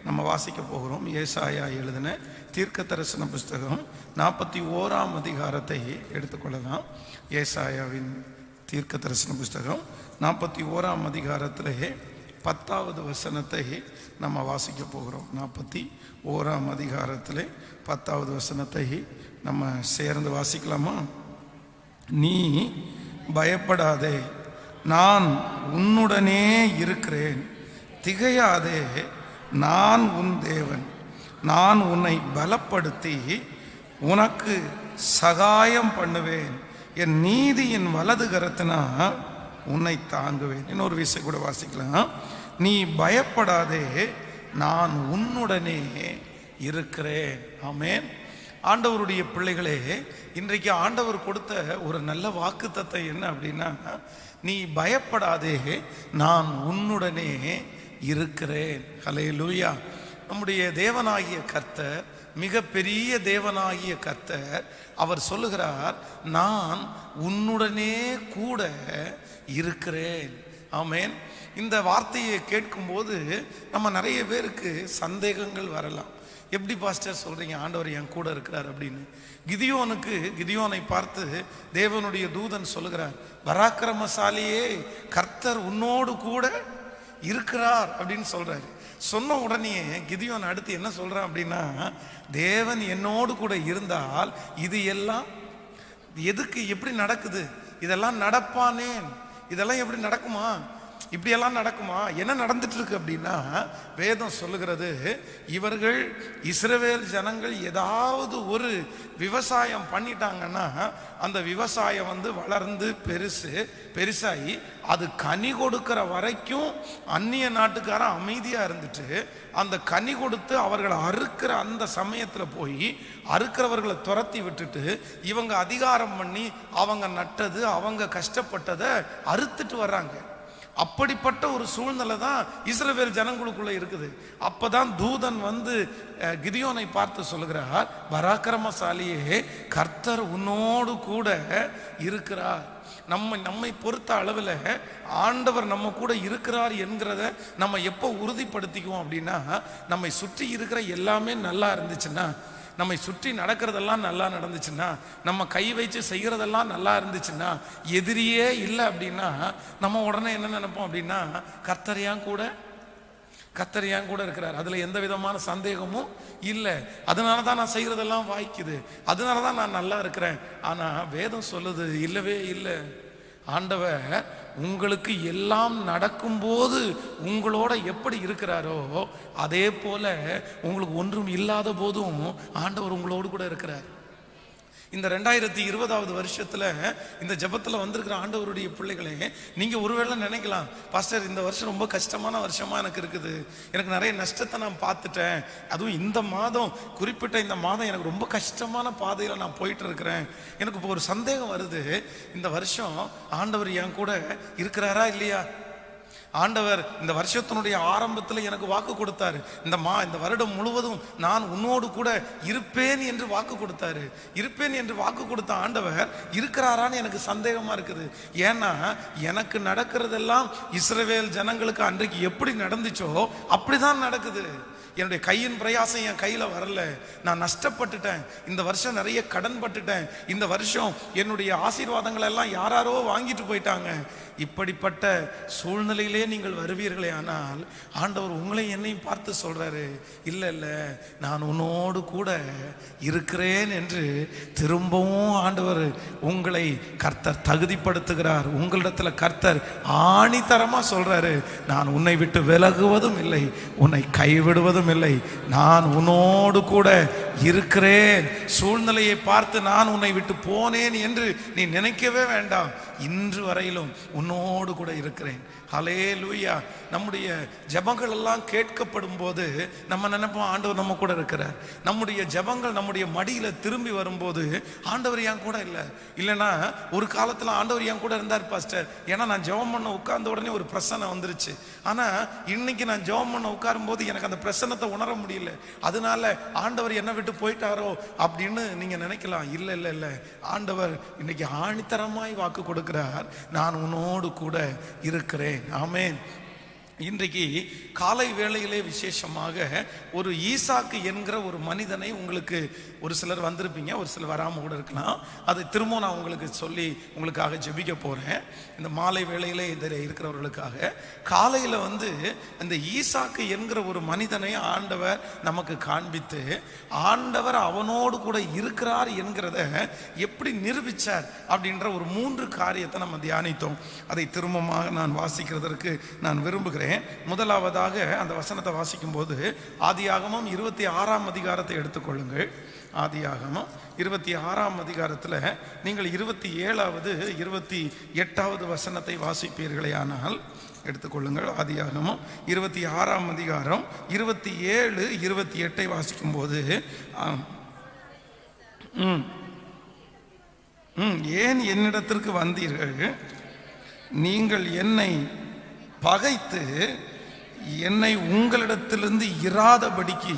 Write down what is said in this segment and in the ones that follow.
நம்ம வாசிக்க போகிறோம். ஏசாயா எழுதின தீர்க்க தரிசன புஸ்தகம் 41ஆம் அதிகாரத்தை எடுத்துக்கொள்ளலாம். ஏசாயாவின் தீர்க்க தரிசன புஸ்தகம் 41ஆம் அதிகாரத்திலே 10வது வசனத்தை நம்ம வாசிக்க போகிறோம். 41ஆம் அதிகாரத்திலே 10வது வசனத்தை நம்ம சேர்ந்து வாசிக்கலாமா? நீ பயப்படாதே, நான் உன்னுடனே இருக்கிறேன். திகையாதே, நான் உன் தேவன். நான் உன்னை பலப்படுத்தி உனக்கு சகாயம் பண்ணுவேன். என் நீதியின் வலது கரத்தினால் உன்னை தாங்குவேன். இன்னொரு விஷயம் கூட வாசிக்கலாம். நீ பயப்படாதே, நான் உன்னுடனே இருக்கிறேன். ஆமென். ஆண்டவருடைய பிள்ளைகளே, இன்றைக்கு ஆண்டவர் கொடுத்த ஒரு நல்ல வாக்குத்தத்தம் என்ன அப்படின்னா, நீ பயப்படாதே, நான் உன்னுடனே இருக்கிறேன். ஹல்லேலூயா. நம்முடைய தேவனாகிய கர்த்தர், மிக பெரிய தேவனாகிய கர்த்தர், அவர் சொல்லுகிறார், நான் உன்னுடனே கூட இருக்கிறேன். ஆமென். இந்த வார்த்தையை கேட்கும்போது நம்ம நிறைய பேருக்கு சந்தேகங்கள் வரலாம். எப்படி பாஸ்டர் சொல்றீங்க ஆண்டவர் என் கூட இருக்கிறார் அப்படின்னு? கிதியோனை பார்த்து தேவனுடைய தூதன் சொல்லுகிறார், பராக்கிரமசாலியே, கர்த்தர் உன்னோடு கூட இருக்கிறார் அப்படின்னு சொல்றாரு. சொன்ன உடனே கிதியோன் அடுத்து என்ன சொல்றான் அப்படின்னா, தேவன் என்னோடு கூட இருந்தால் இது எல்லாம் எதுக்கு, எப்படி நடக்குது? இதெல்லாம் நடப்பானேன், இதெல்லாம் எப்படி நடக்குமா? இப்படியெல்லாம் நடக்குமா? என்ன நடந்துட்டு இருக்கு அப்படின்னா, வேதம் சொல்லுகிறது, இவர்கள் இஸ்ரவேல் ஜனங்கள் ஏதாவது ஒரு விவசாயம் பண்ணிட்டாங்கன்னா அந்த விவசாயம் வளர்ந்து பெருசாகி அது கனி கொடுக்கிற வரைக்கும் அந்நிய நாட்டுக்காரன் அமைதியா இருந்துட்டு, அந்த கனி கொடுத்து அவர்களை அறுக்கிற அந்த சமயத்துல போய் அறுக்கிறவர்களை துரத்தி விட்டுட்டு இவங்க அதிகாரம் பண்ணி அவங்க நட்டது அவங்க கஷ்டப்பட்டதை அறுத்துட்டு வர்றாங்க. அப்படிப்பட்ட ஒரு சூழ்நிலை தான் இஸ்ரவேல் ஜனங்களுக்குள்ள இருக்குது. அப்பதான் தூதன் கிதியோனை பார்த்து சொல்லுகிறார், பராக்கிரமசாலியே, கர்த்தர் உன்னோடு கூட இருக்கிறார். நம்மை பொறுத்த அளவில் ஆண்டவர் நம்ம கூட இருக்கிறார் என்கிறத நம்ம எப்போ உறுதிப்படுத்திக்குவோம் அப்படின்னா, நம்மை சுற்றி இருக்கிற எல்லாமே நல்லா இருந்துச்சுன்னா, நம்மை சுற்றி நடக்கிறதெல்லாம் நல்லா நடந்துச்சுன்னா, நம்ம கை வச்சு செய்கிறதெல்லாம் நல்லா இருந்துச்சுன்னா, எதிரியே இல்லை அப்படின்னா நம்ம உடனே என்ன நினைப்போம் அப்படின்னா, கர்த்தரையான் கூட இருக்கிறார், அதில் எந்த விதமான சந்தேகமும் இல்லை, அதனால தான் நான் செய்கிறதெல்லாம் வாய்க்குது, அதனால தான் நான் நல்லா இருக்கிறேன். ஆனால் வேதம் சொல்லுது, இல்லவே இல்லை. ஆண்டவர் உங்களுக்கு எல்லாம் நடக்கும்போது உங்களோட எப்படி இருக்கிறாரோ அதே போல உங்களுக்கு ஒன்றும் இல்லாத போதும் ஆண்டவர் உங்களோடு கூட இருக்கிறார். இந்த 2020வது வருஷத்துல இந்த ஜெபத்துல வந்திருக்கிற ஆண்டவருடைய பிள்ளைகளே, நீங்க ஒருவேளை நினைக்கலாம், பாஸ்டர் இந்த வருஷம் ரொம்ப கஷ்டமான வருஷமா எனக்கு இருக்குது, எனக்கு நிறைய நஷ்டத்தை நான் பார்த்துட்டேன், அதுவும் இந்த மாதம், குறிப்பிட்ட இந்த மாதம் எனக்கு ரொம்ப கஷ்டமான பாதையில நான் போயிட்டு இருக்கிறேன், எனக்கு இப்போ ஒரு சந்தேகம் வருது, இந்த வருஷம் ஆண்டவர் என் கூட இருக்கிறாரா இல்லையா? ஆண்டவர் இந்த வருஷத்தினுடைய ஆரம்பத்தில் எனக்கு வாக்கு கொடுத்தாரு, இந்த வருடம் முழுவதும் நான் உன்னோடு கூட இருப்பேன் என்று வாக்கு கொடுத்தாரு. இருப்பேன் என்று வாக்கு கொடுத்த ஆண்டவர் இருக்கிறாரான்னு எனக்கு சந்தேகமா இருக்குது. ஏன்னா எனக்கு நடக்கிறதெல்லாம் இஸ்ரவேல் ஜனங்களுக்கு அன்றைக்கு எப்படி நடந்துச்சோ அப்படிதான் நடக்குது. என்னுடைய கையின் பிரயாசம் என் கையில வரல, நான் நஷ்டப்பட்டுட்டேன், இந்த வருஷம் நிறைய கடன் பட்டுட்டேன், இந்த வருஷம் என்னுடைய ஆசீர்வாதங்கள் எல்லாம் யாராரோ வாங்கிட்டு போயிட்டாங்க. இப்படிப்பட்ட சூழ்நிலையிலே நீங்கள் வருவீர்களே ஆனால் ஆண்டவர் உங்களை என்னையும் பார்த்து சொல்றாரு, இல்லை இல்லை, நான் உன்னோடு கூட இருக்கிறேன் என்று திரும்பவும் ஆண்டவர் உங்களை கர்த்தர் தகுதிப்படுத்துகிறார். உங்களிடத்துல கர்த்தர் ஆணித்தரமா சொல்றாரு, நான் உன்னை விட்டு விலகுவதும் இல்லை, உன்னை கைவிடுவதும் இல்லை, நான் உன்னோடு கூட இருக்கிறேன். சூழ்நிலையை பார்த்து நான் உன்னை விட்டு போனேன் என்று நீ நினைக்கவே வேண்டாம், இன்று வரையிலும் உன்னோடு கூட இருக்கிறேன். ஹல்லேலூயா. நம்முடைய ஜெபங்கள் எல்லாம் கேட்கப்படும் போது நம்ம நினைப்போம் ஆண்டவர் நம்ம கூட இருக்கிறார். நம்முடைய ஜெபங்கள் நம்முடைய மடியில திரும்பி வரும்போது ஆண்டவர் என் கூட இல்லை. இல்லைன்னா ஒரு காலத்துல ஆண்டவர் என் கூட இருந்தார் பாஸ்டர், ஏன்னா நான் ஜெபம் பண்ண உட்கார்ந்த உடனே ஒரு பிரசன்னம் வந்துருச்சு. ஆனா இன்னைக்கு நான் ஜெபம் பண்ண உட்காரும் போது எனக்கு அந்த பிரசன்னத்தை உணர முடியல, அதனால ஆண்டவர் என்னை விட்டு போயிட்டாரோ அப்படின்னு நீங்க நினைக்கலாம். இல்லை இல்லை இல்லை, ஆண்டவர் இன்னைக்கு ஆணித்தரமாய் வாக்கு கொடுக்கிறார், நான் உன்னோடு கூட இருக்கிறேன். ஆமென். இன்றைக்கு காலை வேளையிலே விசேஷமாக ஒரு ஈசாக்கு என்கிற ஒரு மனிதனை உங்களுக்கு ஒரு சிலர் வந்திருப்பீங்க, ஒரு சிலர் வராமல் கூட இருக்கலாம். அதை திரும்ப நான் உங்களுக்கு சொல்லி உங்களுக்காக ஜெபிக்க போகிறேன். இந்த மாலை வேளையிலே இதில் இருக்கிறவர்களுக்காக காலையில் இந்த ஈசாக்கு என்கிற ஒரு மனிதனை ஆண்டவர் நமக்கு காண்பித்து ஆண்டவர் அவனோடு கூட இருக்கிறார் என்கிறத எப்படி நிரூபித்தார் அப்படின்ற ஒரு 3 காரியத்தை நம்ம தியானித்தோம். அதை திரும்பமாக நான் வாசிக்கிறதற்கு நான் விரும்புகிறேன். முதலாவதாக அந்த வசனத்தை வாசிக்கும் போது ஆதியாகமம் 26ஆம் அதிகாரத்தை எடுத்துக்கொள்ளுங்கள். ஆதியாகமம் 26ஆம் அதிகாரத்தில் நீங்கள் 27வது 28வது வசனத்தை வாசிப்பீர்களே ஆனால் எடுத்துக்கொள்ளுங்கள். ஆதியாகமம் 26ஆம் அதிகாரம் 27 28 வாசிக்கும் போது ஏன் என்னிடத்திற்கு வந்தீர்கள்? நீங்கள் என்னை பகைத்து என்னை உங்களிடத்திலிருந்து இராதபடிக்கு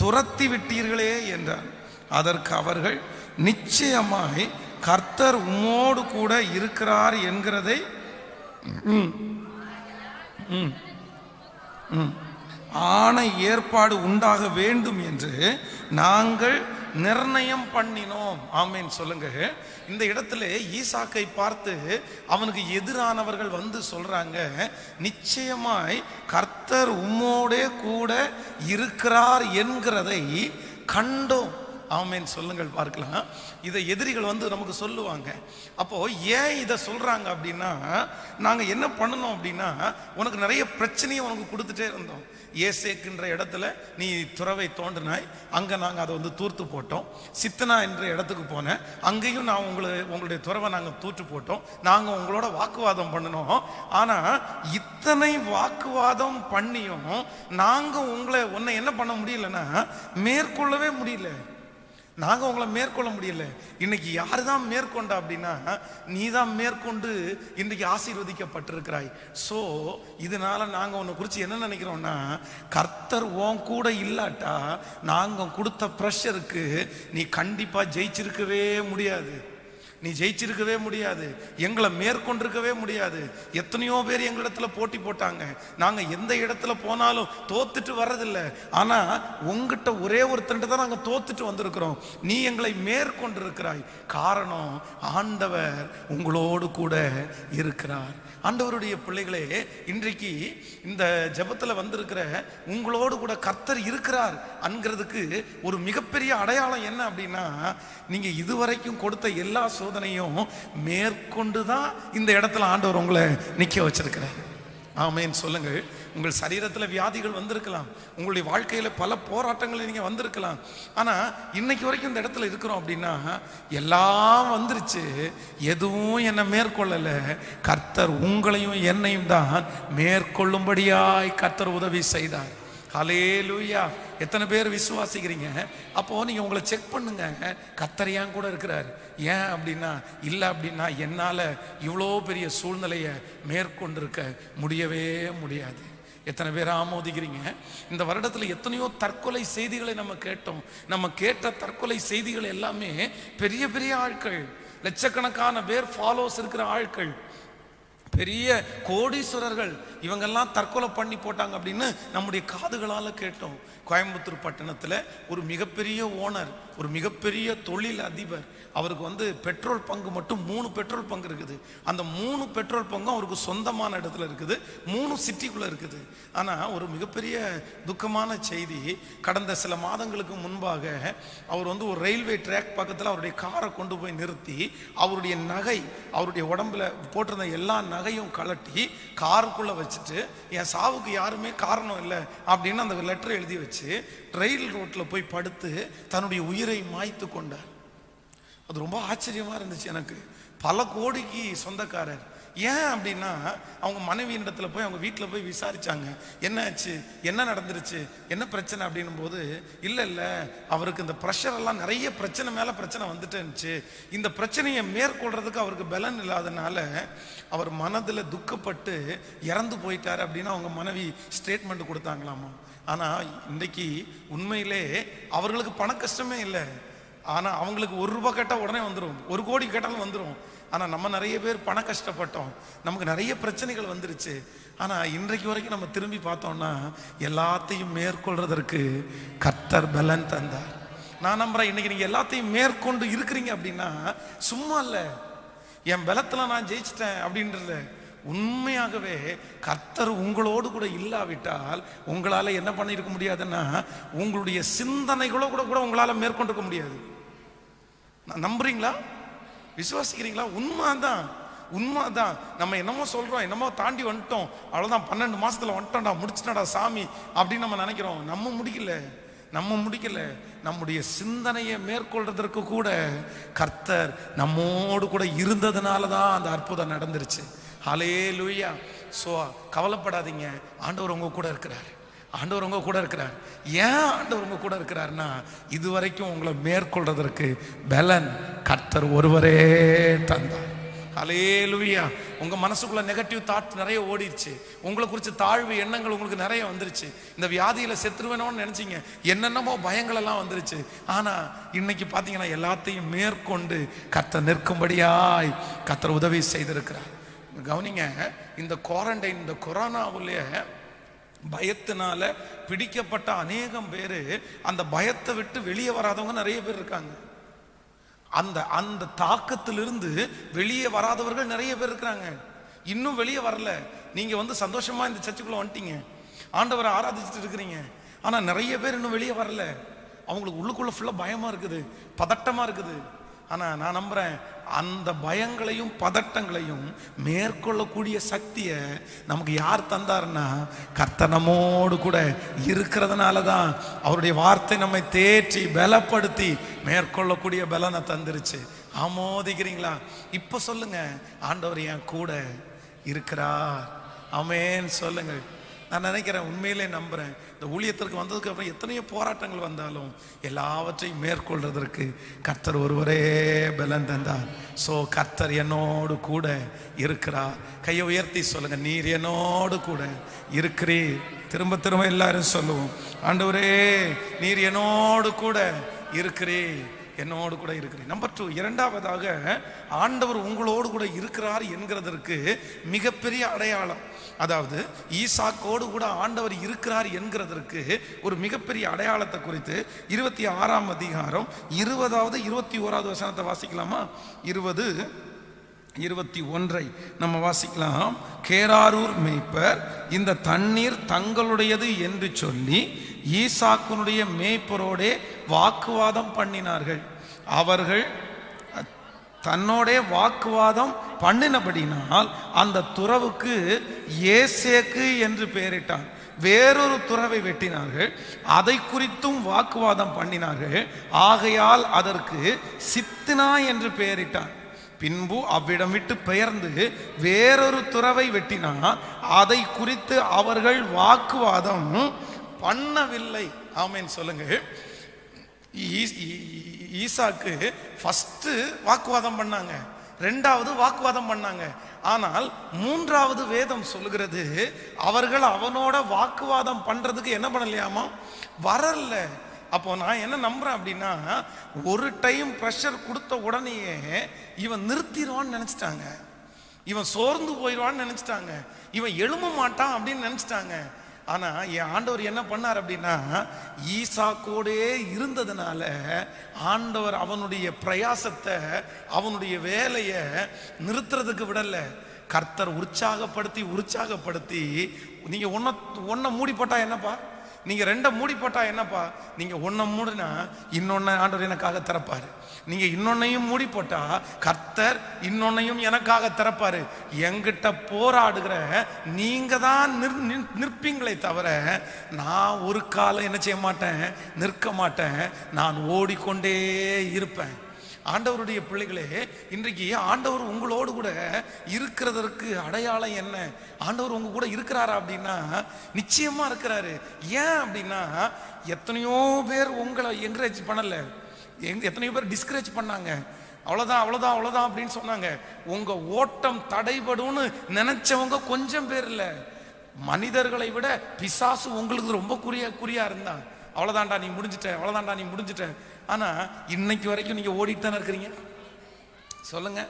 துரத்தி விட்டீர்களே என்றார். அதற்கு அவர்கள், நிச்சயமாய் கர்த்தர் உம்மோடு கூட இருக்கிறார் என்கிறதை ஆணை ஏற்பாடு உண்டாக வேண்டும் என்று நாங்கள் நிர்ணயம் பண்ணினோம். ஆமேன் சொல்லுங்க. இந்த இடத்துல ஈசாக்கை பார்த்து அவனுக்கு எதிரானவர்கள் சொல்றாங்க, நிச்சயமாய் கர்த்தர் உம்மோடே கூட இருக்கிறார் என்கிறதை கண்டோம். ஆமேன் சொல்லுங்கள் பார்க்கலாம். இதை எதிரிகள் நமக்கு சொல்லுவாங்க. அப்போ ஏன் இதை சொல்றாங்க அப்படின்னா, நாங்க என்ன பண்ணணும் அப்படின்னா, உனக்கு நிறைய பிரச்சனையை உனக்கு கொடுத்துட்டே இருந்தோம். ஏசேக்குன்ற இடத்துல நீ துறவை தோண்டினாய், அங்கே நாங்கள் அதை தூர்த்து போட்டோம். சித்தனா என்ற இடத்துக்கு போனேன், அங்கேயும் நான் உங்களுடைய துறவை நாங்கள் தூற்று போட்டோம். நாங்கள் உங்களோட வாக்குவாதம் பண்ணணும். ஆனால் இத்தனை வாக்குவாதம் பண்ணியும் நாங்கள் உன்னை என்ன பண்ண முடியலன்னா மேற்கொள்ளவே முடியல. நாங்கள் உங்களை மேற்கொள்ள முடியல. இன்னைக்கு யாரு தான் மேற்கொண்டா அப்படின்னா, நீ தான் மேற்கொண்டு இன்னைக்கு ஆசீர்வதிக்கப்பட்டிருக்கிறாய். ஸோ இதனால நாங்கள் உன்னை குறித்து என்ன நினைக்கிறோம்னா, கர்த்தர் உன் கூட இல்லாட்டா நாங்கள் கொடுத்த ப்ரெஷருக்கு நீ கண்டிப்பாக ஜெயிச்சிருக்கவே முடியாது. நீ ஜெயிச்சிருக்கவே முடியாது, எங்களை மேற்கொண்டிருக்கவே முடியாது. எத்தனையோ பேர் எங்களிடத்துல போட்டி போட்டாங்க, நாங்க எந்த இடத்துல போனாலும் தோத்துட்டு வர்றதில்லை. ஆனா உங்ககிட்ட ஒரே ஒருத்தன்ட்டு தான் நாங்க தோத்துட்டு வந்திருக்கிறோம். நீ எங்களை மேற்கொண்டிருக்கிறாய். காரணம், ஆண்டவர் உங்களோடு கூட இருக்கிறார். ஆண்டவருடைய பிள்ளைகளே, இன்றைக்கு இந்த ஜெபத்தில் வந்திருக்கிற உங்களோடு கூட கர்த்தர் இருக்கிறார் என்கிறதுக்கு ஒரு மிகப்பெரிய அடையாளம் என்ன அப்படின்னா, நீங்க இதுவரைக்கும் கொடுத்த எல்லா சோதனையும் மேற்கொண்டு தான் இந்த இடத்துல ஆண்டவர் உங்களை நிற்க வச்சிருக்கிறார். ஆமேன் சொல்லுங்கள். உங்கள் சரீரத்தில் வியாதிகள் வந்திருக்கலாம், உங்களுடைய வாழ்க்கையில் பல போராட்டங்கள் நீங்கள் வந்திருக்கலாம். ஆனால் இன்னைக்கு வரைக்கும் இந்த இடத்துல இருக்கிறோம் அப்படின்னா, எல்லாம் வந்துருச்சு, எதுவும் என்னை மேற்கொள்ளலை. கர்த்தர் உங்களையும் என்னையும் தான் மேற்கொள்ளும்படியாய் கர்த்தர் உதவி செய்தார். ஹல்லேலூயா. எத்தனை பேர் விசுவாசிக்கிறீங்க? அப்போ நீங்க உங்களை செக் பண்ணுங்க, கர்த்தர் ஏன் கூட இருக்கிறார். ஏன் அப்படின்னா, இல்லை அப்படின்னா என்னால் இவ்வளோ பெரிய சூழ்நிலையை மேற்கொண்டிருக்க முடியவே முடியாது. எத்தனை பேர் ஆமோதிக்கிறீங்க? இந்த வருடத்தில் எத்தனையோ தற்கொலை செய்திகளை நம்ம கேட்டோம். நம்ம கேட்ட தற்கொலை செய்திகள் எல்லாமே பெரிய பெரிய ஆட்கள், லட்சக்கணக்கான பேர் ஃபாலோவர்ஸ் இருக்கிற ஆட்கள், பெரிய கோடீஸ்வரர்கள், இவங்கெல்லாம் தற்கொலை பண்ணி போட்டாங்க அப்படின்னு நம்முடைய காதுகளால் கேட்டோம். கோயம்புத்தூர் பட்டணத்தில் ஒரு மிகப்பெரிய ஓனர், ஒரு மிகப்பெரிய தொழில் அதிபர், அவருக்கு பெட்ரோல் பங்கு மட்டும் 3 பெட்ரோல் பங்கு இருக்குது. அந்த 3 பெட்ரோல் பங்கும் அவருக்கு சொந்தமான இடத்துல இருக்குது, 3 சிட்டிக்குள்ளே இருக்குது. ஆனால் ஒரு மிகப்பெரிய துக்கமான செய்தி, கடந்த சில மாதங்களுக்கு முன்பாக அவர் ஒரு ரயில்வே ட்ராக் பக்கத்தில் அவருடைய காரை கொண்டு போய் நிறுத்தி அவருடைய நகை, அவருடைய உடம்புல போட்டிருந்த எல்லா நகையும் கலட்டி காருக்குள்ளே வச்சுட்டு, என் சாவுக்கு யாருமே காரணம் இல்லை அப்படின்னு அந்த லெட்டர் எழுதி வச்சு ரயில் ரோட்டில் போய் படுத்து தன்னுடைய உயிரை மாய்த்து கொண்டார். அது ரொம்ப ஆச்சரியமாக இருந்துச்சு எனக்கு. பல கோடிக்கு சொந்தக்காரர். ஏன் அப்படின்னா, அவங்க மனைவியிடத்தில் போய் அவங்க வீட்டில் போய் விசாரித்தாங்க, என்ன ஆச்சு, என்ன நடந்துருச்சு, என்ன பிரச்சனை அப்படின்னும் போது, இல்லை அவருக்கு இந்த ப்ரெஷரெல்லாம் நிறைய பிரச்சனை மேலே பிரச்சனை வந்துட்டு இருந்துச்சு. இந்த பிரச்சனையை மேற்கொள்றதுக்கு அவருக்கு பலன் இல்லாதனால அவர் மனதில் துக்கப்பட்டு இறந்து போயிட்டார் அப்படின்னு அவங்க மனைவி ஸ்டேட்மெண்ட் கொடுத்தாங்களாமா. ஆனால் இன்றைக்கி உண்மையிலே அவர்களுக்கு பண கஷ்டமே இல்லை. ஆனால் அவங்களுக்கு 1 ரூபா கேட்டால் உடனே வந்துடும், 1 கோடி கேட்டாலும் வந்துடும். ஆனால் நம்ம நிறைய பேர் பண கஷ்டப்பட்டோம், நமக்கு நிறைய பிரச்சனைகள் வந்துருச்சு. ஆனால் இன்றைக்கு வரைக்கும் நம்ம திரும்பி பார்த்தோம்னா எல்லாத்தையும் மேற்கொள்றதற்கு கர்த்தர் பலன் தந்தார். நான் நம்புறேன் இன்னைக்கு நீங்கள் எல்லாத்தையும் மேற்கொண்டு இருக்கிறீங்க அப்படின்னா சும்மா இல்லை, என் பலத்தில் நான் ஜெயிச்சிட்டேன் அப்படின்றத. உண்மையாகவே கர்த்தர் உங்களோடு கூட இல்லாவிட்டால் உங்களால் என்ன பண்ணியிருக்க முடியாதுன்னா உங்களுடைய சிந்தனைகளோ கூட கூட உங்களால் மேற்கொண்டிருக்க முடியாது. நம்புறீங்களா? விசுவாசிக்கிறீங்களா? உண்மைதான். நம்ம என்னமோ சொல்றோம், என்னமோ தாண்டி வந்துட்டோம், அவ்வளோதான் 12 மாசத்துல வந்துட்டோம்டா, முடிச்சுட்டா சாமி அப்படின்னு நம்ம நினைக்கிறோம். நம்ம முடிக்கல. நம்முடைய சிந்தனையை மேற்கொள்றதற்கு கூட கர்த்தர் நம்மோடு கூட இருந்ததுனால தான் அந்த அற்புதம் நடந்துருச்சு. ஹல்லேலூயா. ஸோ கவலைப்படாதீங்க, ஆண்டவர் உங்க கூட இருக்கிறார். ஏன் ஆண்டவர் உங்க கூட இருக்கிறார்னா இதுவரைக்கும் உங்களை மேற்கொள்றதற்கு பலன் கர்த்தர் ஒருவரே தந்தார். ஹல்லேலூயா. உங்க மனசுக்குள்ள நெகட்டிவ் தாட் நிறைய ஓடிடுச்சு, உங்களை குறித்து தாழ்வு எண்ணங்கள் உங்களுக்கு நிறைய வந்துருச்சு. இந்த வியாதியில செத்துருவேணும்னு நினைச்சீங்க, என்னென்னமோ பயங்கள் எல்லாம் வந்துருச்சு. ஆனா இன்னைக்கு பாத்தீங்கன்னா எல்லாத்தையும் மேற்கொண்டு கர்த்தர் நிற்கும்படியாய் கர்த்தர் உதவி செய்திருக்கிறார். கவனிங்க, இந்த குவாரண்டைன், இந்த கொரோனாவுல பயத்தினால பிடிக்கப்பட்ட அநேகம் பேரு அந்த பயத்தை விட்டு வெளியே வராதவங்க நிறைய பேர் இருக்காங்க. அந்த தாக்கத்திலிருந்து வெளியே வராதவர்கள் நிறைய பேர் இருக்கிறாங்க. இன்னும் வெளியே வரல. நீங்க சந்தோஷமா இந்த சர்ச்சுக்குள்ள வந்துட்டீங்க, ஆண்டவரை ஆராதிச்சுட்டு இருக்கிறீங்க. ஆனா நிறைய பேர் இன்னும் வெளியே வரல. அவங்களுக்கு உள்ளுக்குள்ள ஃபுல்லா பயமா இருக்குது, பதட்டமா இருக்குது. ஆனா நான் நம்புறேன் அந்த பயங்களையும் பதட்டங்களையும் மேற்கொள்ளக்கூடிய சக்தியை நமக்கு யார் தந்தாருன்னா கர்த்தர் நம்மோடு கூட இருக்கிறதுனால தான் அவருடைய வார்த்தை நம்மை தேற்றி பலப்படுத்தி மேற்கொள்ளக்கூடிய பலனை தந்துருச்சு. ஆமோதிக்கிறீங்களா? இப்ப சொல்லுங்க, ஆண்டவர் என் கூட இருக்கிறார். ஆமென் சொல்லுங்க. நான் நினைக்கிறேன், உண்மையிலே நம்புறேன், இந்த ஊழியத்திற்கு வந்ததுக்கு அப்புறம் எத்தனையோ போராட்டங்கள் வந்தாலும் எல்லாவற்றையும் மேற்கொள்றதற்கு கர்த்தர் ஒருவரே பலன் தந்தார். ஸோ கர்த்தர் என்னோடு கூட இருக்கிறார். கையை உயர்த்தி சொல்லுங்க, நீர் என்னோடு கூட இருக்கிறீர். திரும்ப திரும்ப எல்லாரும் சொல்லுவோம், ஆண்டவரே நீர் என்னோடு கூட இருக்கிறீர். நம்பர் 2, இரண்டாவதாக ஆண்டவர் உங்களோடு கூட இருக்கிறார் என்கிறதற்கு மிகப்பெரிய அடையாளம். அதாவது ஈசாக்கோடு கூட ஆண்டவர் இருக்கிறார் என்கிறதற்கு ஒரு மிகப்பெரிய அடையாளத்தை குறித்து 26ஆம் அதிகாரம் 20வது 21வது வசனத்தை வாசிக்கலாமா? 20, 21 நம்ம வாசிக்கலாம். கேராரூர் மேய்ப்பர் இந்த தண்ணீர் தங்களுடையது என்று சொல்லி ஈசாக்குனுடைய மேய்ப்பரோடே வாக்குவாதம் பண்ணினார்கள். அவர்கள் தன்னோடே வாக்குவாதம் பண்ணினபடினால் அந்த துறவுக்கு ஏசேக்கு என்று பெயரிட்டான். வேறொரு துறவை வெட்டினார்கள், அதை குறித்தும் வாக்குவாதம் பண்ணினார்கள். ஆகையால் அதற்கு சித்னா என்று பெயரிட்டான். பின்பு அவ்விடம் விட்டு பெயர்ந்து வேறொரு துறவை வெட்டினான், அதை குறித்து அவர்கள் வாக்குவாதம் பண்ணவில்லை. ஆமென் சொல்லுங்க. ஈசாக்கு ஃபர்ஸ்ட் வாக்குவாதம் பண்ணாங்க, 2வது வாக்குவாதம் பண்ணாங்க. ஆனால் 3வது வேதம் சொல்லுகிறது அவர்கள் அவனோட வாக்குவாதம் பண்றதுக்கு என்ன பண்ணலையாமா, வரல. அப்போ நான் என்ன நம்புறேன் அப்படின்னா, ஒரு டைம் ப்ரெஷர் கொடுத்த உடனேயே இவன் நிறுத்திடுவான்னு நினைச்சிட்டாங்க, இவன் சோர்ந்து போயிடுவான்னு நினைச்சிட்டாங்க, இவன் எழும்ப மாட்டான் அப்படின்னு நினைச்சிட்டாங்க. ஆனா என் ஆண்டவர் என்ன பண்ணார் அப்படின்னா, ஈசாக்கோடே இருந்ததுனால ஆண்டவர் அவனுடைய பிரயாசத்தை, அவனுடைய வேலையை நிறுத்துறதுக்கு விடல. கர்த்தர் உற்சாகப்படுத்தி நீங்க ஒன்ன மூடி போட்டா என்னப்பா, நீங்க 2 மூடி போட்டா என்னப்பா, நீங்க 1 மூடினா இன்னொன்னு ஆண்டவர் எனக்காக திறப்பாரு. நீங்க இன்னொன்னையும் மூடி போட்டா கர்த்தர் இன்னொன்னையும் எனக்காக திறப்பாரு. என்கிட்ட போராடுகிற நீங்க தான் நிற்பீங்களே தவிர நான் ஒரு காலம் என்ன செய்ய மாட்டேன், நிற்க மாட்டேன். நான் ஓடிக்கொண்டே இருப்பேன். ஆண்டவருடைய பிள்ளைகளே, இன்றைக்கு ஆண்டவர் உங்களோடு கூட இருக்கிறதற்கு அடையாளம் என்ன? ஆண்டவர் உங்க கூட இருக்கிறாரா அப்படின்னா நிச்சயமா இருக்கிறாரு. ஏன் அப்படின்னா எத்தனையோ பேர் உங்களை என்கரேஜ் பண்ணல, எத்தனையோ பேர் டிஸ்கரேஜ் பண்ணாங்க. அவ்வளோதான் அப்படின்னு சொன்னாங்க. உங்க ஓட்டம் தடைபடும்னு நினைச்சவங்க கொஞ்சம் பேர் இல்லை. மனிதர்களை விட பிசாசு உங்களுக்கு ரொம்ப குறியா இருந்தான். அவ்வளோதான்டா நீ முடிஞ்சிட்ட. ஆனா இன்னைக்கு வரைக்கும் நீங்க ஓடிட்டு தானே இருக்கிறீங்க. சொல்லுங்க,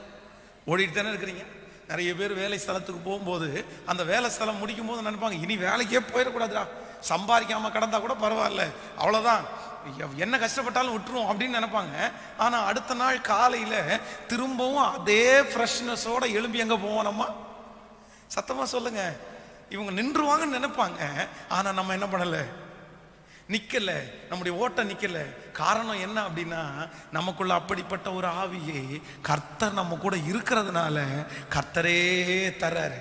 ஓடிட்டு தானே இருக்கிறீங்க. நிறைய பேர் வேலை ஸ்தலத்துக்கு போகும்போது அந்த வேலை ஸ்தலம் முடிக்கும் போது நினைப்பாங்க, இனி வேலைக்கே போயிடக்கூடாதுடா, சம்பாதிக்காம கடந்தா கூட பரவாயில்ல, அவ்வளோதான், என்ன கஷ்டப்பட்டாலும் விட்டுரும் அப்படின்னு நினைப்பாங்க. ஆனா அடுத்த நாள் காலையில திரும்பவும் அதே ஃப்ரெஷ்னஸோட எழும்பி எங்க போவோம் நம்ம? சத்தமா சொல்லுங்க. இவங்க நின்றுவாங்கன்னு நினைப்பாங்க, ஆனா நம்ம என்ன பண்ணல? நிக்கல, நம்முடைய ஓட்டம் நிக்கல. காரணம் என்ன அப்படின்னா, நமக்குள்ள அப்படிப்பட்ட ஒரு ஆவியை கர்த்தர் நம்ம கூட இருக்கிறதுனால கர்த்தரே தர்றாரு.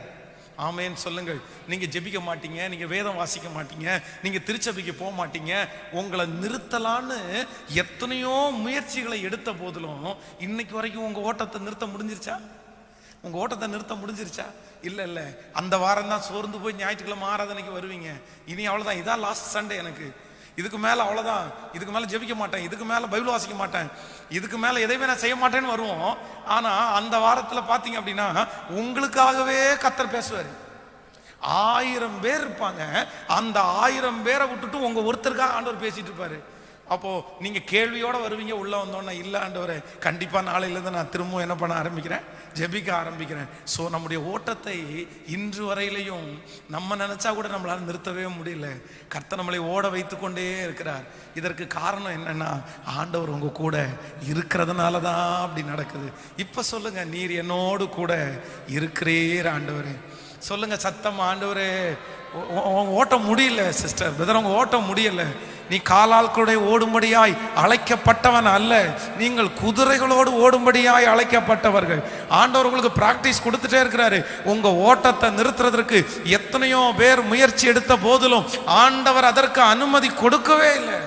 ஆமேன்னு சொல்லுங்கள். நீங்க ஜெபிக்க மாட்டீங்க, நீங்க வேதம் வாசிக்க மாட்டீங்க, நீங்க திருச்சபைக்கு போக மாட்டீங்க, உங்களை நிறுத்தலான்னு எத்தனையோ முயற்சிகளை எடுத்த போதிலும் இன்னைக்கு வரைக்கும் உங்க ஓட்டத்தை நிறுத்த முடிஞ்சிருச்சா? உங்க ஓட்டத்தை நிறுத்த முடிஞ்சிருச்சா? இல்ல இல்ல. அந்த வாரம் தான் சோர்ந்து போய் ஞாயிற்றுக்கிழமை ஆராதனைக்கு வருவீங்க. இனி அவ்வளவுதான், இதான் லாஸ்ட் சண்டே, எனக்கு இதுக்கு மேல அவ்வளவுதான், இதுக்கு மேல ஜெபிக்க மாட்டேன், இதுக்கு மேல பைபிள் வாசிக்க மாட்டேன், இதுக்கு மேல எதையுமே நான் செய்ய மாட்டேன்னு வருவோம். ஆனா அந்த வாரத்துல பாத்தீங்க அப்படின்னா உங்களுக்காகவே கர்த்தர் பேசுவாரு. 1000 பேர் இருப்பாங்க, அந்த 1000 பேரை விட்டுட்டு உங்க ஒருத்தருக்காக ஆண்டவர் பேசிட்டு இருப்பாரு. அப்போ நீங்க கேள்வியோட வருவீங்க. உள்ள வந்தோன்னா, இல்ல ஆண்டவரே, கண்டிப்பா நாளையில இருந்து நான் திரும்பவும் என்ன பண்ண ஆரம்பிக்கிறேன்? ஜெபிக்க ஆரம்பிக்கிறேன். ஸோ நம்முடைய ஓட்டத்தை இன்று வரையிலையும் நம்ம நினைச்சா கூட நம்மளால நிறுத்தவே முடியல. கர்த்தர் நம்மளை ஓட வைத்து கொண்டே இருக்கிறார். இதற்கு காரணம் என்னன்னா, ஆண்டவர் உங்க கூட இருக்கிறதுனால தான் அப்படி நடக்குது. இப்ப சொல்லுங்க, நீர் என்னோடு கூட இருக்கிறீர் ஆண்டவரே. சொல்லுங்க சத்தம், ஆண்டவரே ஓட்டம் முடியல சிஸ்டர், பிரதர், உங்க ஓட்டம் முடியல. நீ காலால் கூட ஓடும்படியாய் அழைக்கப்பட்டவன் அல்ல, நீங்கள் குதிரைகளோடு ஓடும்படியாய் அழைக்கப்பட்டவர்கள். ஆண்டவர் உங்களுக்கு பிராக்டிஸ் கொடுத்துட்டே இருக்கிறாரு. உங்க ஓட்டத்தை நிறுத்துறதற்கு எத்தனையோ பேர் முயற்சி எடுத்த போதிலும் ஆண்டவர் அதற்கு அனுமதி கொடுக்கவே இல்லை.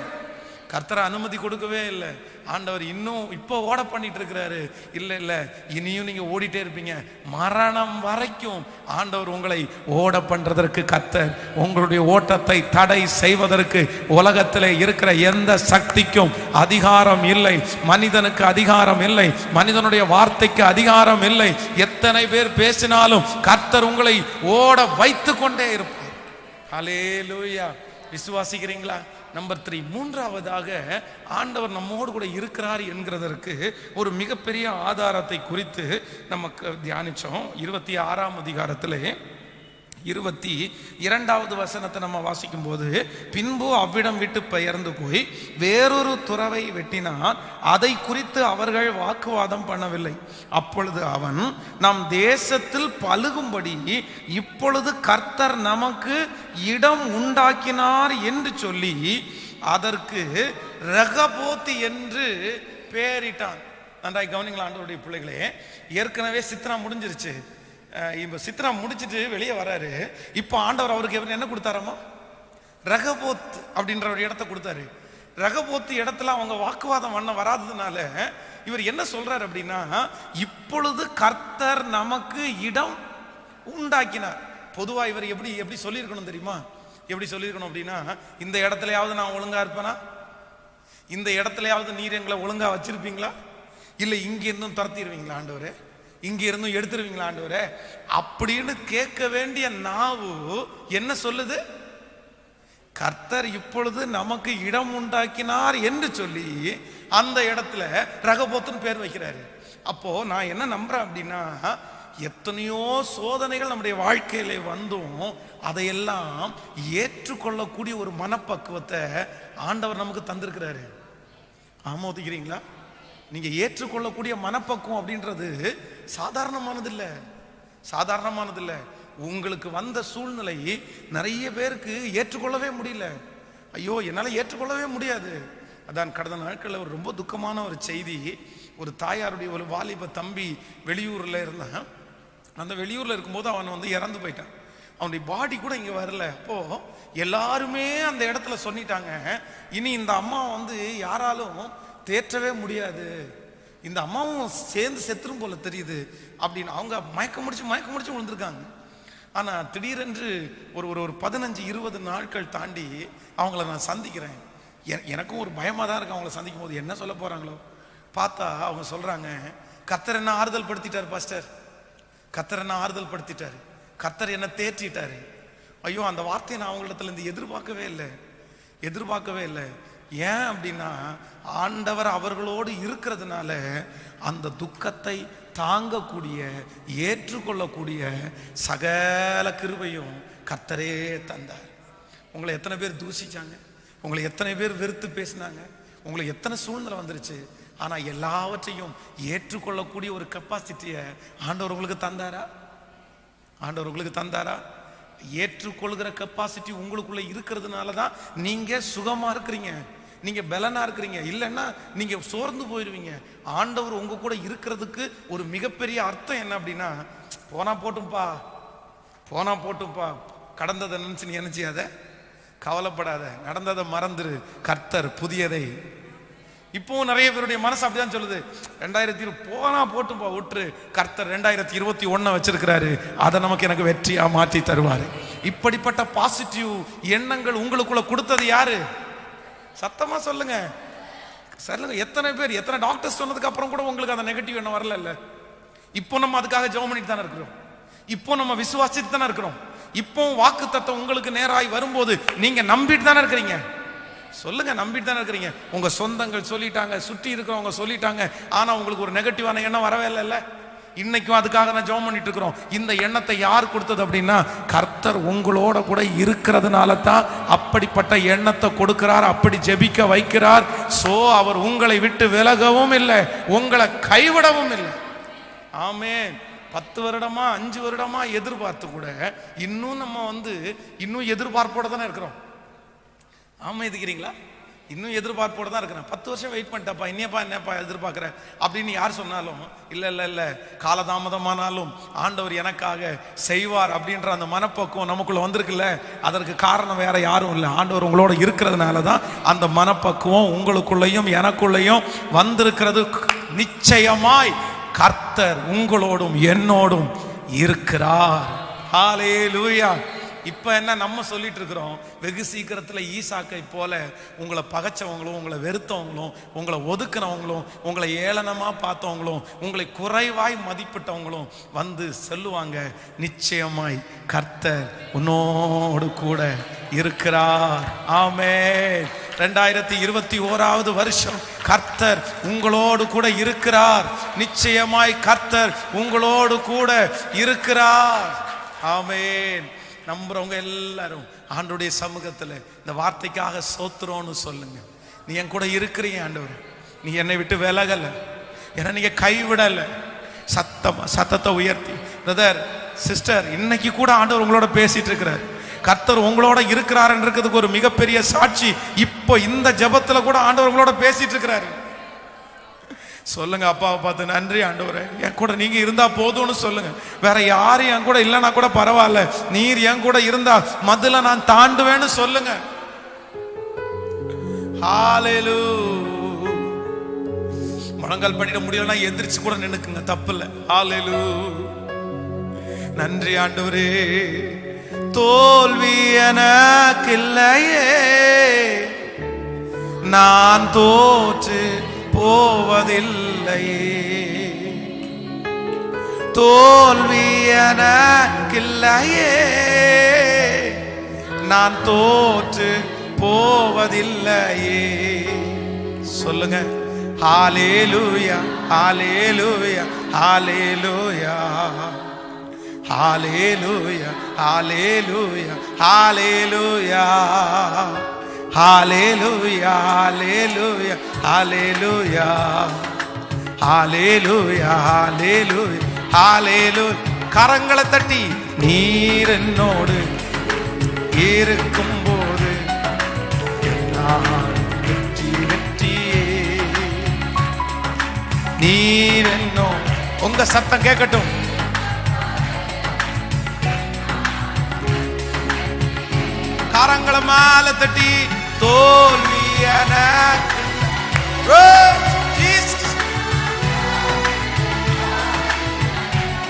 கர்த்தர் அனுமதி கொடுக்கவே இல்லை. ஆண்டவர் இன்னும் இப்போ ஓட பண்ணிட்டு இருக்கிறாரு. இல்லை இல்லை, இனியும் நீங்க ஓடிட்டே இருப்பீங்க மரணம் வரைக்கும். ஆண்டவர் உங்களை ஓட பண்றதற்கு, கர்த்தர் உங்களுடைய ஓட்டத்தை தடை செய்வதற்கு உலகத்தில் இருக்கிற எந்த சக்திக்கும் அதிகாரம் இல்லை. மனிதனுக்கு அதிகாரம் இல்லை, மனிதனுடைய வார்த்தைக்கு அதிகாரம் இல்லை. எத்தனை பேர் பேசினாலும் கர்த்தர் உங்களை ஓட வைத்து கொண்டே இருப்பார். ஹல்லேலூயா. விசுவாசிக்கிறீங்களா? நம்பர் 3, மூன்றாவதாக ஆண்டவர் நம்மோடு கூட இருக்கிறார் என்கிறதற்கு ஒரு மிகப்பெரிய ஆதாரத்தை குறித்து நமக்கு தியானிச்சோம். 26ஆம் அதிகாரத்திலே 22வது வசனத்தை நம்ம வாசிக்கும் போது, பின்பு அவ்விடம் விட்டு பெயர்ந்து போய் வேறொரு துறவை வெட்டினார், அதை குறித்து அவர்கள் வாக்குவாதம் பண்ணவில்லை. அப்பொழுது அவன், நம் தேசத்தில் பலுகும்படி இப்பொழுது கர்த்தர் நமக்கு இடம் உண்டாக்கினார் என்று சொல்லி அதற்கு ரகபோத் என்று பெயரிட்டான். நன்றாய் கவனிங்களா ஆண்டவருடைய பிள்ளைகளே. ஏற்கனவே சித்ரா முடிஞ்சிருச்சு. இப்போ சித்ரா முடிச்சுட்டு வெளியே வராரு. இப்போ ஆண்டவர் அவருக்கு என்ன கொடுத்தாராமா? ரகபோத் அப்படின்ற ஒரு இடத்த கொடுத்தாரு. ரகபோத் இடத்துல அவங்க வாக்குவாதம் பண்ண வராததுனால இவர் என்ன சொல்றாரு அப்படின்னா, இப்பொழுது கர்த்தர் நமக்கு இடம் உண்டாக்கினார். பொதுவா இவர் எப்படி சொல்லியிருக்கணும் தெரியுமா? எப்படி சொல்லியிருக்கணும் அப்படின்னா, இந்த இடத்துலயாவது நான் ஒழுங்கா இருப்பேனா? இந்த இடத்துலயாவது நீர் எங்களை ஒழுங்கா வச்சிருப்பீங்களா? இல்லை இங்க இருந்தும் துரத்திடுவீங்களா ஆண்டவரே? இங்க இருந்தும் எடுத்துருவீங்களா ஆண்டவரே அப்படின்னு கேட்க வேண்டிய நாவு என்ன சொல்லுது? கர்த்தர் இப்பொழுது நமக்கு இடம் உண்டாக்கினார் என்று சொல்லி அந்த இடத்துல ரகபோத்துன்னு பேர் வைக்கிறாரு. அப்போ நான் என்ன நம்புறேன் அப்படின்னா, எத்தனையோ சோதனைகள் நம்முடைய வாழ்க்கையில வந்தும் அதையெல்லாம் ஏற்றுக்கொள்ளக்கூடிய ஒரு மனப்பக்குவத்தை ஆண்டவர் நமக்கு தந்திருக்கிறாரு. ஆமோதிக்கிறீங்களா? நீங்க ஏற்றுக்கொள்ளக்கூடிய மனப்பக்குவம் அப்படின்றது சாதாரணமானது இல்லை. உங்களுக்கு வந்த சூழ்நிலை நிறைய பேருக்கு ஏற்றுக்கொள்ளவே முடியல. ஐயோ, என்னால் ஏற்றுக்கொள்ளவே முடியாது. அதான் கடந்த நாட்களில் ஒரு ரொம்ப துக்கமான ஒரு செய்தி. ஒரு தாயாருடைய ஒரு வாலிப தம்பி வெளியூரில் இருந்தான். அந்த வெளியூரில் இருக்கும்போது அவன் இறந்து போயிட்டான். அவனுடைய பாடி கூட இங்கே வரல. அப்போது எல்லாருமே அந்த இடத்துல சொல்லிட்டாங்க, இனி இந்த அம்மா யாராலும் தேற்றவே முடியாது, இந்த அம்மாவும் சேர்ந்து செத்துரும் போல தெரியுது அப்படின்னு அவங்க மயக்க முடிச்சு விழுந்திருக்காங்க. ஆனால் திடீரென்று ஒரு 15-20 நாட்கள் தாண்டி அவங்கள நான் சந்திக்கிறேன். எனக்கும் ஒரு பயமாக தான் இருக்கு. அவங்கள சந்திக்கும் போது என்ன சொல்ல போகிறாங்களோ பார்த்தா அவங்க சொல்கிறாங்க, கர்த்தர் என்ன ஆறுதல் படுத்திட்டார் பாஸ்டர், கர்த்தர் என்ன ஆறுதல் படுத்திட்டாரு, கர்த்தர் என்ன தேற்றிட்டாரு. ஐயோ, அந்த வார்த்தையை நான் அவங்களிடத்துலேருந்து எதிர்பார்க்கவே இல்லை. ஏன் அப்படின்னா, ஆண்டவர் அவர்களோடு இருக்கிறதுனால அந்த துக்கத்தை தாங்கக்கூடிய ஏற்றுக்கொள்ளக்கூடிய சகல கிருபையும் கர்த்தரே தந்தார். உங்களை எத்தனை பேர் தூசிச்சாங்க, உங்களை எத்தனை பேர் வெறுத்து பேசினாங்க, உங்களுக்கு எத்தனை சூழ்நிலை வந்துருச்சு, ஆனா எல்லாவற்றையும் ஏற்றுக்கொள்ளக்கூடிய ஒரு கெப்பாசிட்டியை ஆண்டவர் உங்களுக்கு தந்தாரா? ஆண்டவர் உங்களுக்கு தந்தாரா? ஏற்றுக்கொள்கிற கெப்பாசிட்டி உங்களுக்குள்ள இருக்கிறதுனால தான் நீங்க சுகமா இருக்கிறீங்க, நீங்க பலனா இருக்கிறீங்க. இல்லைன்னா நீங்க சோர்ந்து போயிடுவீங்க. ஆண்டவர் உங்க கூட இருக்கிறதுக்கு ஒரு மிகப்பெரிய அர்த்தம் என்ன அப்படின்னா, போனா போட்டும்பா, போனா போட்டும்பா, கடந்ததை நினைச்சு நீ நினைச்சியாத, கவலைப்படாத, நடந்ததை மறந்துரு, கர்த்தர் புதியதை. இப்பவும் நிறைய பேருடைய மனசு அப்படிதான் சொல்லுது, 2020 போனா போட்டும்பா விட்டுரு, கர்த்தர் 2021 வச்சிருக்கிறாரு, அதை நமக்கு எனக்கு வெற்றியா மாற்றி தருவாரு. இப்படிப்பட்ட பாசிட்டிவ் எண்ணங்கள் உங்களுக்குள்ள கொடுத்தது யாரு? சத்தமா சொல்லுங்க, சொல்லுங்க. எத்தனை பேர், எத்தனை டாக்டர்ஸ் சொன்னதுக்கு அப்புறம் கூட உங்களுக்கு அந்த நெகட்டிவ் எண்ணம் வரல? இப்போ நம்ம அதுக்காக ஜெபம் பண்ணிட்டு தானே இருக்கிறோம், இப்போ நம்ம விசுவாசிட்டு தானே இருக்கிறோம், இப்போ வாக்கு தத்தம் உங்களுக்கு நேராய் வரும்போது நீங்க நம்பிட்டு தானே இருக்கிறீங்க. சொல்லுங்க, நம்பிட்டு தானே இருக்கிறீங்க. உங்க சொந்தங்கள் சொல்லிட்டாங்க, சுற்றி இருக்கிறவங்க சொல்லிட்டாங்க, ஆனா உங்களுக்கு ஒரு நெகட்டிவான எண்ணம் வரவே இல்லைல்ல. இன்னைக்கும் அதுக்காக நான் ஜெபம் பண்ணிட்டு இருக்கிறோம். இந்த எண்ணத்தை யார் கொடுத்தது அப்படின்னா, கர்த்தர் உங்களோட கூட இருக்கிறதுனால தான் அப்படிப்பட்ட எண்ணத்தை கொடுக்கிறார், அப்படி ஜெபிக்க வைக்கிறார். சோ அவர் உங்களை விட்டு விலகவும் இல்லை, உங்களை கைவிடவும் இல்லை. ஆமென். 10 வருடமா 5 வருடமா எதிர்பார்த்து கூட இன்னும் நம்ம இன்னும் எதிர்பார்ப்போட தானே இருக்கிறோம். ஆமா, எதுக்கிறீங்களா? இன்னும் எதிர்பார்ப்போட தான் இருக்கிறேன். 10 வருஷம் வெயிட் பண்ணிட்டப்பா, என்னப்பா எதிர்பார்க்குற அப்படின்னு யார் சொன்னாலும், இல்லை காலதாமதமானாலும் ஆண்டவர் எனக்காக செய்வார் அப்படின்ற அந்த மனப்பக்குவம் நமக்குள்ள வந்திருக்குல்ல, அதற்கு காரணம் வேற யாரும் இல்லை, ஆண்டவர் உங்களோட இருக்கிறதுனால தான் அந்த மனப்பக்குவம் உங்களுக்குள்ளேயும் எனக்குள்ளேயும் வந்திருக்கிறது. நிச்சயமாய் கர்த்தர் உங்களோடும் என்னோடும் இருக்கிறார். ஹல்லேலூயா. இப்ப என்ன நம்ம சொல்லிட்டு இருக்கிறோம், வெகு சீக்கிரத்துல ஈசாக்கை போல உங்களை பகைச்சவங்களும், உங்களை வெறுத்தவங்களும், உங்களை ஒதுக்குனவங்களும், உங்களை ஏளனமா பார்த்தவங்களும், உங்களை குறைவாய் மதிப்பிட்டவங்களும் வந்து சொல்லுவாங்க, நிச்சயமாய் கர்த்தர் உன்னோடு கூட இருக்கிறார். ஆமென். 2021 வருஷம் கர்த்தர் உங்களோடு கூட இருக்கிறார். நிச்சயமாய் கர்த்தர் உங்களோடு கூட இருக்கிறார். ஆமென். நம்புறவங்க எல்லாரும் ஆண்டவருடைய சமூகத்துல இந்த வார்த்தைக்காக ஸ்தோத்திரம்னு சொல்லுங்க. நீ என் கூட இருக்கிறீங்க ஆண்டவர், நீ என்னை விட்டு விலகல, ஏன்னா நீங்க கைவிடல. சத்தத்தை உயர்த்தி, பிரதர் சிஸ்டர், இன்னைக்கு கூட ஆண்டவர் உங்களோட பேசிட்டு இருக்கிறார். கர்த்தர் உங்களோட இருக்கிறாருன்றதுக்கு ஒரு மிகப்பெரிய சாட்சி இப்போ இந்த ஜெபத்துல கூட ஆண்டவர் உங்களோட பேசிட்டு இருக்கிறாரு. சொல்லுங்க, அப்பாவை பார்த்து நன்றி ஆண்டவரே, என் கூட நீங்க இருந்தா போதும்னு சொல்லுங்க. வேற யாரும் என் கூட இல்லைன்னா கூட பரவாயில்ல, நீர் என் கூட இருந்தா மதுல நான் தாண்டுவேன்னு சொல்லுங்க. ஹல்லேலூயா. முழங்கால் பண்ணிட முடியலன்னா எந்திரிச்சு கூட நின்னுக்குங்க, தப்பு இல்லை. ஹல்லேலூயா. நன்றி ஆண்டவரே. தோல்வி எனக்கில்லையே, நான் தோற்று போவதில்லையே. தோல்வி எனக்கில்லையே, நான் தோற்று போவதில்லையே. சொல்லுங்க, ஹல்லேலூயா, ஹல்லேலூயா, ஹல்லேலூயா, ஹல்லேலூயா, ஹல்லேலூயா, ஹல்லேலூயா, ஹல்லேலூயா, ஹல்லேலூயா, ஹல்லேலூயா, ஹல்லேலூயா, ஹல்லேலூயா, ஹல்லேலூயா. கரங்களை தட்டி, நீர் என்னோடு இருக்கும்போது வெற்றி வெற்றியே. நீர் என்னோடு, உங்க சத்தம் கேட்கட்டும். கரங்களை மேல தட்டி, தோல்வி எனக்கு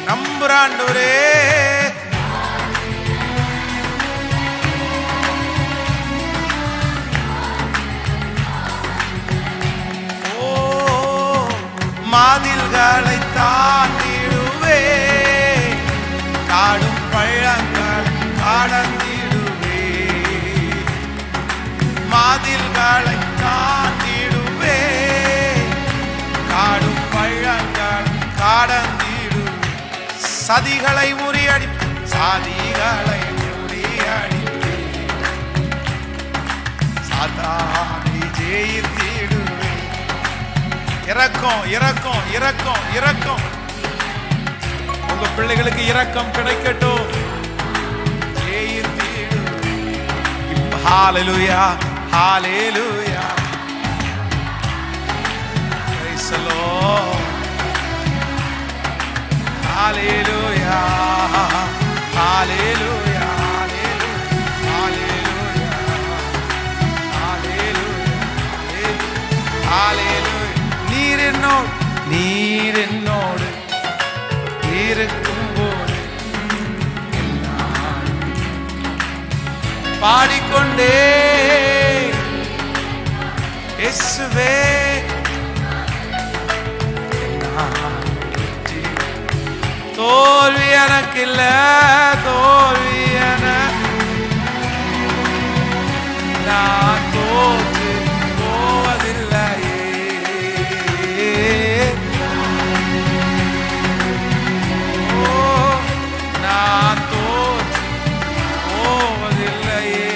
நம்புறாண்டவரே. ஓ, மாதில்களை தாண்டிடுவே, காடும் பழங்கள் கடந்திடுவே, மாதில்களை தாண்டிடுவே, காடும் பழங்கள் கடந்தி சதிகளை முறியடி, சாதிகளை முறியடித்து சாத்தானை ஜெயித்திடுவே. இரக்கம் இரக்கம் இரக்கம் இரக்கம். உங்க பிள்ளைகளுக்கு இரக்கம் கிடைக்கட்டும். ஜெயித்திடுவே. ஹalleluya ஹalleluya. Praise the Lord. Hallelujah, hallelujah, hallelujah, hallelujah, hallelujah. நீர் என்னோடு இருக்கும்போது பாடிக்கொண்டே இயேசுவே தோல்வி எனக்கு இல்ல, தோல்வி நான் தோற்று போவதில்லையே. நான் தோற்று போவதில்லையே.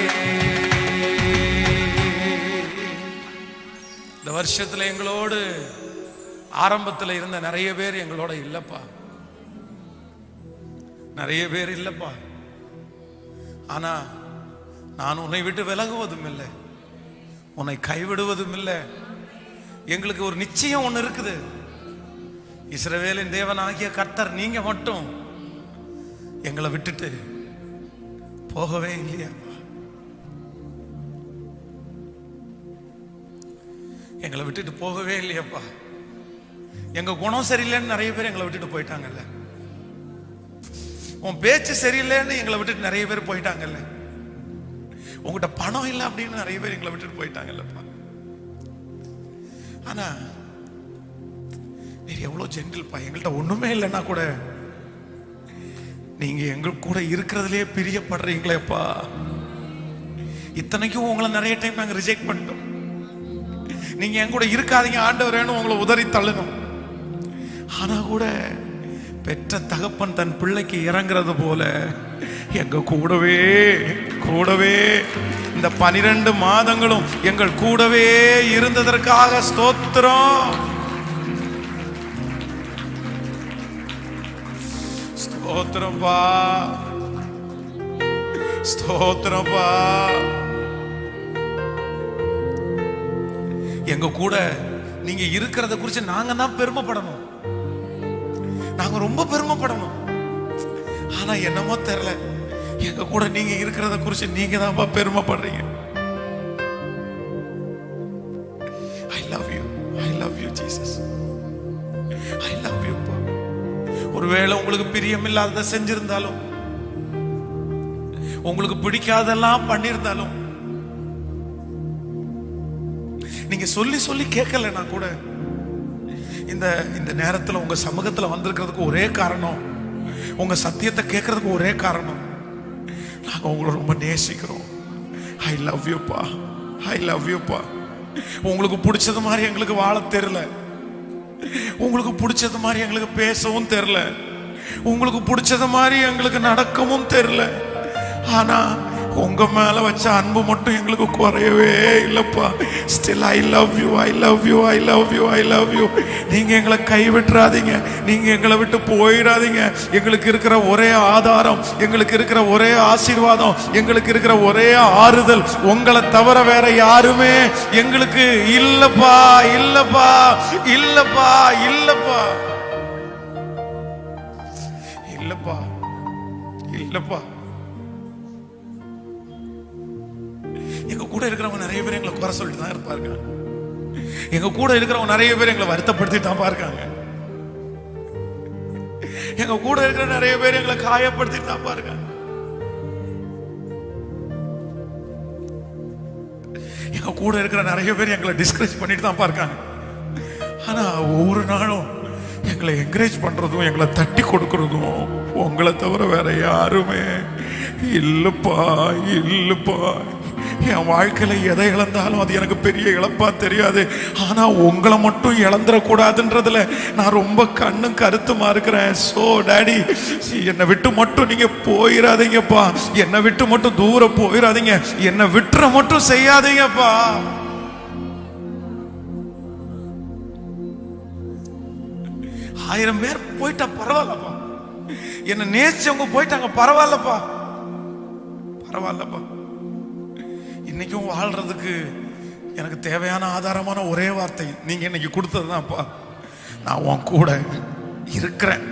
இந்த வருஷத்துல எங்களோடு ஆரம்பத்தில் இருந்த நிறைய பேர் எங்களோட இல்லப்பா, நிறைய பேர் இல்லப்பா. ஆனா நான் உன்னை விட்டு விலகுவதும் இல்லை, உன்னை கைவிடுவதும் இல்லை. எங்களுக்கு ஒரு நிச்சயம் ஒண்ணு இருக்குது. இஸ்ரவேலின் தேவனாகிய கர்த்தர் நீங்க மட்டும் எங்களை விட்டுட்டு போகவே இல்லையா? எங்களை விட்டுட்டு போகவே இல்லையாப்பா. எங்க குணம் சரியில்லைன்னு நிறைய பேர் எங்களை விட்டுட்டு போயிட்டாங்கல்ல. உன் பேச்சு சரியில்லைன்னு எங்களை விட்டுட்டு நிறைய பேர் போயிட்டாங்கல்ல. உங்ககிட்ட பணம் இல்லை அப்படின்னு நிறைய பேர் எங்களை விட்டுட்டு போயிட்டாங்கல்லப்பா. ஆனா நீ எவ்வளவு ஜென்டில்ப்பா. எங்கள்கிட்ட ஒண்ணுமே இல்லைன்னா கூட நீங்க எங்க கூட இருக்கிறதுலே பிரியப்படுறீங்களேப்பா. இத்தனைக்கும் உங்களை நிறைய டைம் நாங்க ரிஜெக்ட் பண்ணிட்டோம். நீங்க என் கூட இருக்காதீங்க ஆண்டவரேன்னு உங்களை உதறி தள்ளணும். ஆனா கூட பெற்ற தகப்பன் தன் பிள்ளைக்கு இறங்குறது போல எங்க கூடவே கூடவே இந்த 12 மாதங்களும் எங்கள் கூடவே இருந்ததற்காக ஸ்தோத்திரம். ஸ்தோத்திரம்பா, ஸ்தோத்திரம்பா. எங்க கூட நீங்க இருக்கிறத குறித்து நாங்க தான் பெருமைப்படணும், நாங்க ரொம்ப பெருமைப்படணும். ஆனா என்னமோ தெரியல, எங்க கூட நீங்க இருக்கிறத குறித்து நீங்க தான் பெருமைப்படுறீங்க. I love you, I love you Jesus, I love you. ஒருவேளை உங்களுக்கு பிரியம் இல்லாததை செஞ்சிருந்தாலும், உங்களுக்கு பிடிக்காதெல்லாம் பண்ணிருந்தாலும், நீங்க சொல்லி சொல்லி கேட்கலன்னா கூட இந்த நேரத்தில் உங்க சமூகத்தில் வந்திருக்கிறதுக்கு ஒரே காரணம், உங்க சத்தியத்தை கேட்கறதுக்கு ஒரே காரணம், நாங்க உங்களை ரொம்ப நேசிக்கிறோம். ஐ லவ் யூப்பா, ஐ லவ் யூப்பா. உங்களுக்கு பிடிச்சது மாதிரி எங்களுக்கு வாழ தெரியல, உங்களுக்கு பிடிச்சது மாதிரி எங்களுக்கு பேசவும் தெரியல, உங்களுக்கு பிடிச்சது மாதிரி எங்களுக்கு நடக்கவும் தெரியல. ஆனா உங்க மேல வச்ச அன்பு மட்டும் எங்களுக்கு குறையவே இல்லப்பா. Still I love you, I love you, I love you, I love you. நீங்க எங்களை கைவிட்டுறாதீங்க, நீங்க எங்களை விட்டு போயிடாதீங்க. எங்களுக்கு இருக்கிற ஒரே ஆதாரம், எங்களுக்கு இருக்கிற ஒரே ஆசீர்வாதம், எங்களுக்கு இருக்கிற ஒரே ஆறுதல் உங்களை தவிர வேற யாருமே எங்களுக்கு இல்லப்பா, இல்லப்பா, இல்லப்பா, இல்லப்பா, இல்லப்பா, இல்லப்பா. எங்க கூட இருக்கிறவங்க நிறைய பேர் எங்களை குறை சொல்லிட்டு தான் இருப்பாங்க. எங்க கூட இருக்கிறவங்க நிறைய பேர் எங்களை வருத்தப்படுத்தி தான் பாருக்காங்க. எங்க கூட இருக்கிற நிறைய பேர் எங்களை காயப்படுத்தி தான் பாருங்க. எங்க கூட இருக்கிற நிறைய பேர் எங்களை டிஸ்கரேஜ் பண்ணிட்டு தான் பாருக்காங்க. ஆனா ஒவ்வொரு நாளும் எங்களை என்கரேஜ் பண்றதும் எங்களை தட்டி கொடுக்கறதும் உங்களை தவிர வேற யாருமே இல்லப்பா, இல்லப்பா. என் வாழ்க்கையில எதை இழந்தாலும் அது எனக்கு பெரிய இழப்பா தெரியாது. ஆனா உங்களை மட்டும் இழந்துடக்கூடாதுன்றதுல நான் ரொம்ப கண்ணும் கருத்துமா இருக்கிறேன். சோ டாடி, என்னை விட்டு மட்டும் நீங்க போயிடாதீங்கப்பா. என்னை விட்டு மட்டும் தூரம் போயிடாதீங்க. என்னை விட்டுற மட்டும் செய்யாதீங்கப்பா. ஆயிரம் பேர் போயிட்டா பரவாயில்லப்பா. என்ன நேசிச்சவங்க போயிட்டாங்க பரவாயில்லப்பா, பரவாயில்லப்பா. இன்னைக்கும் வாழ்றதுக்கு எனக்கு தேவையான ஆதாரமான ஒரே வார்த்தை நீங்க இன்னைக்கு கொடுத்ததுதான்ப்பா. நான் உன் கூட இருக்கிறேன்.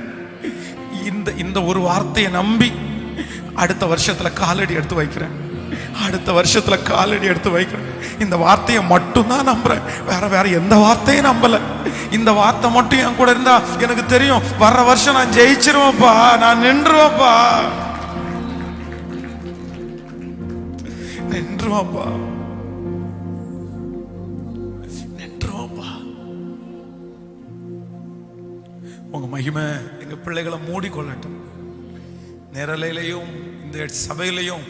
இந்த ஒரு வார்த்தையை நம்பி அடுத்த வருஷத்துல காலடி எடுத்து வைக்கிறேன். அடுத்த வருஷத்துல காலடி எடுத்து வைக்கிறேன். இந்த வார்த்தையை மட்டும்தான் நம்புறேன். வேற எந்த வார்த்தையும் நம்பல. இந்த வார்த்தை மட்டும் என் கூட இருந்தா எனக்கு தெரியும், வர்ற வருஷம் நான் ஜெயிச்சிருவேன்ப்பா, நான் நின்றுவேன்ப்பா, நின்றுவாப்பா, நின்றுவாப்பா. உங்க மகிமை எங்க பிள்ளைகளை மூடிக்கொள்ளட்டும். நேரலையிலையும் இந்த சபையிலையும்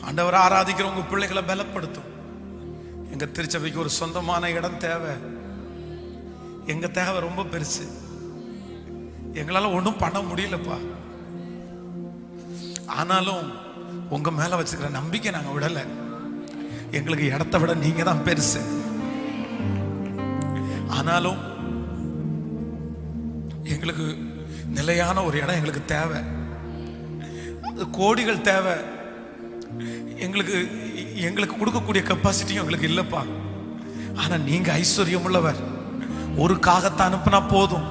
ஆண்டவரை ஆராதிக்கிற உங்க பிள்ளைகளை பலப்படுத்தும். எங்க திருச்சபைக்கு ஒரு சொந்தமான இடம் தேவை. எங்க தேவை ரொம்ப பெருசு. எங்களால ஒன்றும் பண்ண முடியலப்பா. ஆனாலும் உங்க மேல வச்சுக்கிற நம்பிக்கை நாங்க விடல. எங்களுக்கு இடத்தை விட நீங்க தான் பெருசு. ஆனாலும் எங்களுக்கு நிலையான ஒரு இடம் எங்களுக்கு தேவை. கோடிகள் தேவை. எங்களுக்கு கொடுக்கக்கூடிய கெப்பாசிட்டியும் எங்களுக்கு இல்லப்பா. ஆனா நீங்க ஐஸ்வர்யம் உள்ளவர். ஒரு காகத்தை அனுப்புனா போதும்,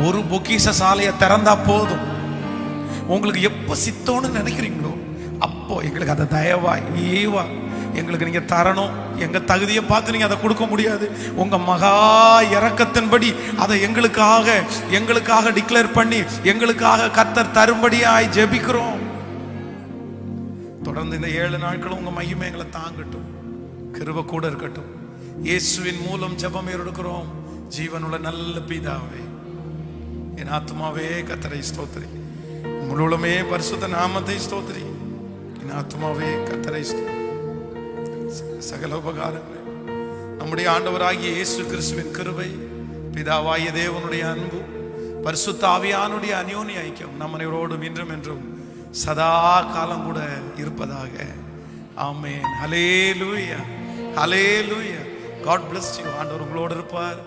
ஒரு பொக்கிஷ சாலையை திறந்தா போதும். உங்களுக்கு எப்ப சித்தோன்னு நினைக்கிறீங்களோ அப்போ எங்களுக்கு அதை தயவா ஈவா எங்களுக்கு நீங்க தரணும். எங்க தகுதியை பார்த்து நீங்க அதை கொடுக்க முடியாது. உங்க மகா இரக்கத்தின்படி அதை எங்களுக்காக டிக்ளேர் பண்ணி எங்களுக்காக கர்த்தர் தரும்படியாய் ஜெபிக்கிறோம். தொடர்ந்து இந்த 7 நாட்களும் உங்க மகிமை எங்களை தாங்கட்டும். கிருபை கூட இருக்கட்டும். இயேசுவின் மூலம் ஜெபம் எடுக்கிறோம். ஜீவனுள்ள நல்ல பிதாவே, என் ஆத்மாவே கர்த்தரை ஸ்தோத்திரி, முழுவதுமே பரிசுத்த நாமத்தை ஸ்தோத்திரி. என் ஆத்மாவே கர்த்தரை சகல உபகாரங்களே நம்முடைய ஆண்டவராகிய இயேசு கிறிஸ்துவின் கிருபை, பிதாவாகிய தேவனுடைய அன்பு, பரிசுத்த ஆவியானுடைய அந்யோன்ய ஐக்கியம் நம் அனைவரோடும் இன்றும் என்றும் சதா காலம் கூட இருப்பதாக. ஆமென். ஹல்லேலூயா, ஹல்லேலூயா. God bless you. ஆண்டவர் உங்களோடு இருப்பார்.